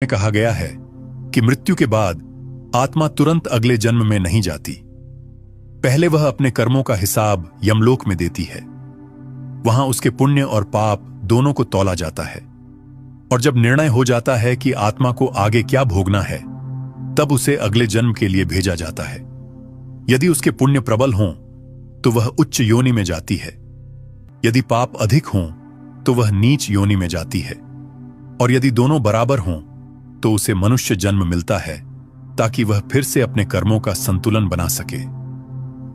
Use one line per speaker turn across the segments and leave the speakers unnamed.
में कहा गया है कि मृत्यु के बाद आत्मा तुरंत अगले जन्म में नहीं जाती। पहले वह अपने कर्मों का हिसाब यमलोक में देती है। वहां उसके पुण्य और पाप दोनों को तौला जाता है, और जब निर्णय हो जाता है कि आत्मा को आगे क्या भोगना है, तब उसे अगले जन्म के लिए भेजा जाता है। यदि उसके पुण्य प्रबल हों तो वह उच्च योनि में जाती है, यदि पाप अधिक हों तो वह नीच योनि में जाती है, और यदि दोनों बराबर हों तो उसे मनुष्य जन्म मिलता है ताकि वह फिर से अपने कर्मों का संतुलन बना सके।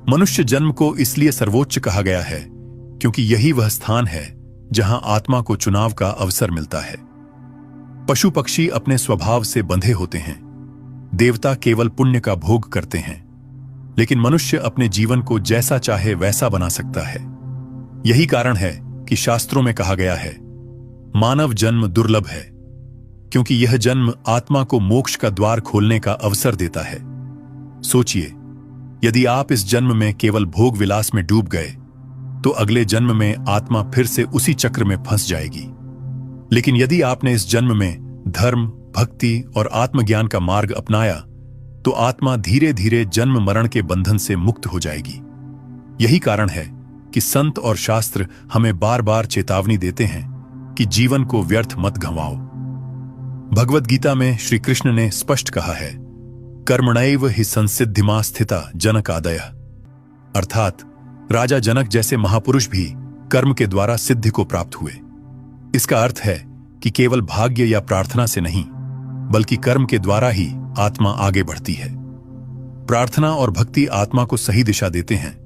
मनुष्य जन्म को इसलिए सर्वोच्च कहा गया है क्योंकि यही वह स्थान है जहां आत्मा को चुनाव का अवसर मिलता है। पशु पक्षी अपने स्वभाव से बंधे होते हैं, देवता केवल पुण्य का भोग करते हैं, लेकिन मनुष्य अपने जीवन को जैसा चाहे वैसा बना सकता है। यही कारण है कि शास्त्रों में कहा गया है, मानव जन्म दुर्लभ है, क्योंकि यह जन्म आत्मा को मोक्ष का द्वार खोलने का अवसर देता है। सोचिए, यदि आप इस जन्म में केवल भोग विलास में डूब गए तो अगले जन्म में आत्मा फिर से उसी चक्र में फंस जाएगी। लेकिन यदि आपने इस जन्म में धर्म, भक्ति और आत्मज्ञान का मार्ग अपनाया तो आत्मा धीरे धीरे जन्म मरण के बंधन से मुक्त हो जाएगी। यही कारण है कि संत और शास्त्र हमें बार बार चेतावनी देते हैं कि जीवन को व्यर्थ मत गंवाओ। भगवद गीता में श्री कृष्ण ने स्पष्ट कहा है, कर्मणैव हि संसिद्धिमा स्थिता जनकादयः, अर्थात राजा जनक जैसे महापुरुष भी कर्म के द्वारा सिद्धि को प्राप्त हुए। इसका अर्थ है कि केवल भाग्य या प्रार्थना से नहीं, बल्कि कर्म के द्वारा ही आत्मा आगे बढ़ती है। प्रार्थना और भक्ति आत्मा को सही दिशा देते हैं,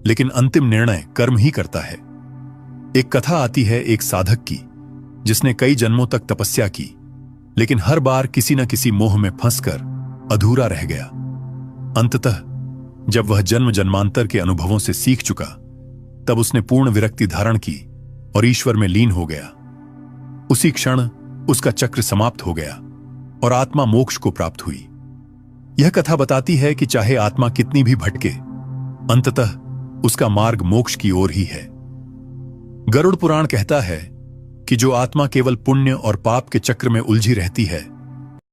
लेकिन अंतिम निर्णय कर्म ही करता है। एक कथा आती है एक साधक की, जिसने कई जन्मों तक तपस्या की, लेकिन हर बार किसी न किसी मोह में फंसकर अधूरा रह गया। अंततः जब वह जन्म जन्मांतर के अनुभवों से सीख चुका, तब उसने पूर्ण विरक्ति धारण की और ईश्वर में लीन हो गया। उसी क्षण उसका चक्र समाप्त हो गया और आत्मा मोक्ष को प्राप्त हुई। यह कथा बताती है कि चाहे आत्मा कितनी भी भटके, अंततः उसका मार्ग मोक्ष की ओर ही है। गरुड़ पुराण कहता है कि जो आत्मा केवल पुण्य और पाप के चक्र में उलझी रहती है,